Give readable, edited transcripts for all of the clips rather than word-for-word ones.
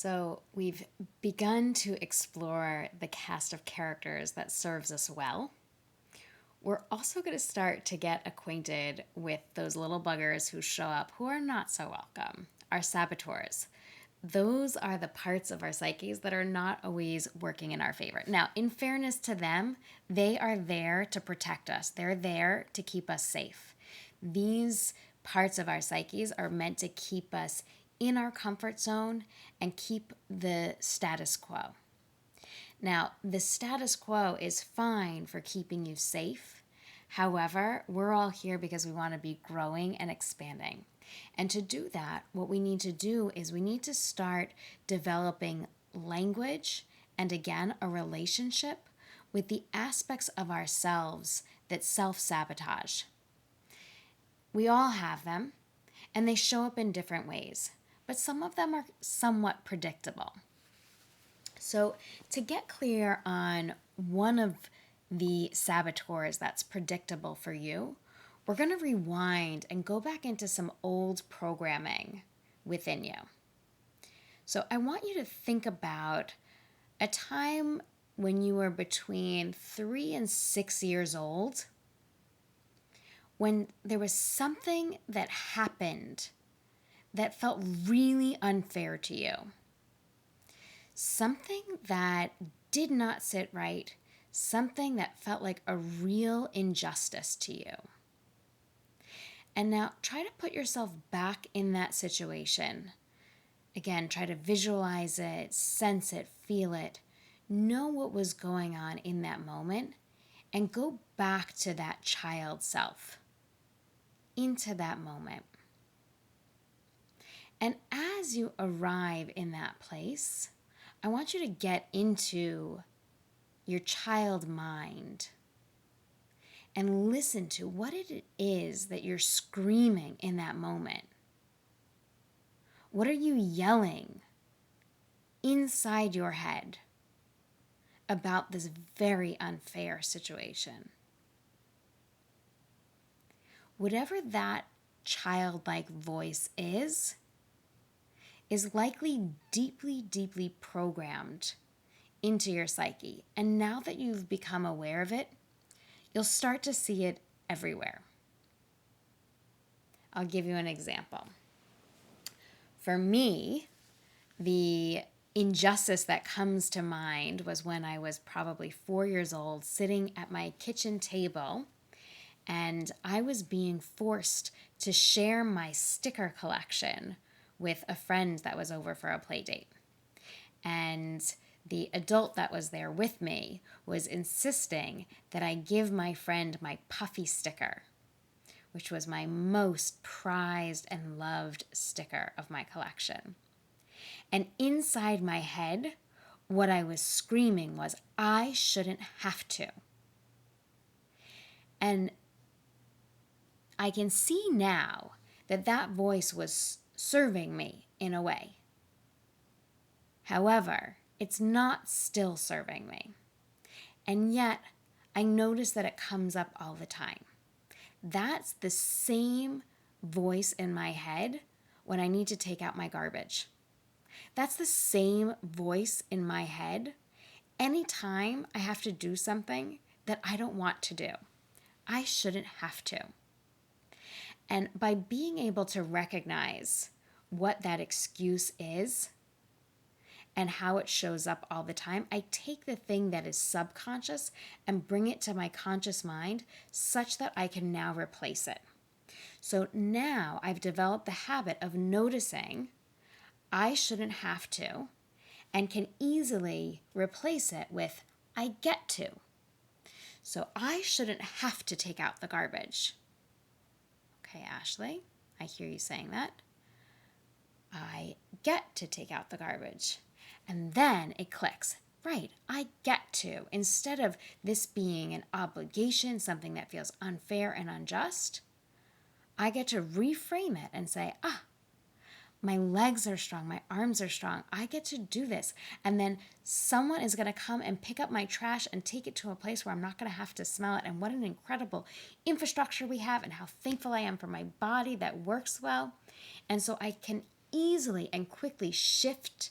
So, we've begun to explore the cast of characters that serves us well. We're also going to start to get acquainted with those little buggers who show up who are not so welcome, our saboteurs. Those are the parts of our psyches that are not always working in our favor. Now, in fairness to them, they are there to protect us, they're there to keep us safe. These parts of our psyches are meant to keep us in our comfort zone and keep the status quo. Now, the status quo is fine for keeping you safe. However, we're all here because we want to be growing and expanding. And to do that, what we need to do is we need to start developing language and again, a relationship with the aspects of ourselves that self-sabotage. We all have them, and they show up in different ways, but some of them are somewhat predictable. So, to get clear on one of the saboteurs that's predictable for you, we're going to rewind and go back into some old programming within you. So, I want you to think about a time when you were between 3 and 6 years old, when there was something that happened that felt really unfair to you. Something that did not sit right, something that felt like a real injustice to you. And now try to put yourself back in that situation. Again, try to visualize it, sense it, feel it, know what was going on in that moment, and go back to that child self, into that moment. And as you arrive in that place, I want you to get into your child mind and listen to what it is that you're screaming in that moment. What are you yelling inside your head about this very unfair situation? Whatever that childlike voice is likely deeply, deeply programmed into your psyche. And now that you've become aware of it, you'll start to see it everywhere. I'll give you an example. For me, the injustice that comes to mind was when I was probably 4 years old, sitting at my kitchen table, and I was being forced to share my sticker collection with a friend that was over for a play date. And the adult that was there with me was insisting that I give my friend my puffy sticker, which was my most prized and loved sticker of my collection. And inside my head, what I was screaming was, I shouldn't have to. And I can see now that that voice was serving me in a way. However, it's not still serving me. And yet, I notice that it comes up all the time. That's the same voice in my head when I need to take out my garbage. That's the same voice in my head anytime I have to do something that I don't want to do. I shouldn't have to. And by being able to recognize what that excuse is and how it shows up all the time, I take the thing that is subconscious and bring it to my conscious mind such that I can now replace it. So now I've developed the habit of noticing I shouldn't have to and can easily replace it with I get to. So I shouldn't have to take out the garbage. Okay, Ashley, I hear you saying that. I get to take out the garbage. And then it clicks. Right, I get to. Instead of this being an obligation, something that feels unfair and unjust, I get to reframe it and say, my legs are strong, my arms are strong, I get to do this. And then someone is going to come and pick up my trash and take it to a place where I'm not going to have to smell it. And what an incredible infrastructure we have, and how thankful I am for my body that works well. And so I can easily and quickly shift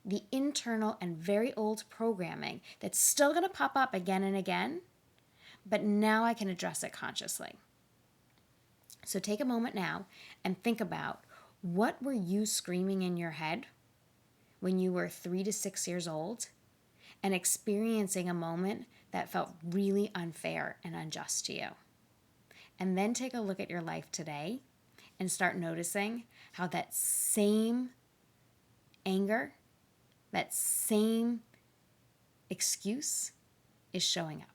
the internal and very old programming that's still going to pop up again and again, but now I can address it consciously. So take a moment now and think about, what were you screaming in your head when you were 3 to 6 years old and experiencing a moment that felt really unfair and unjust to you? And then take a look at your life today and start noticing how that same anger, that same excuse is showing up.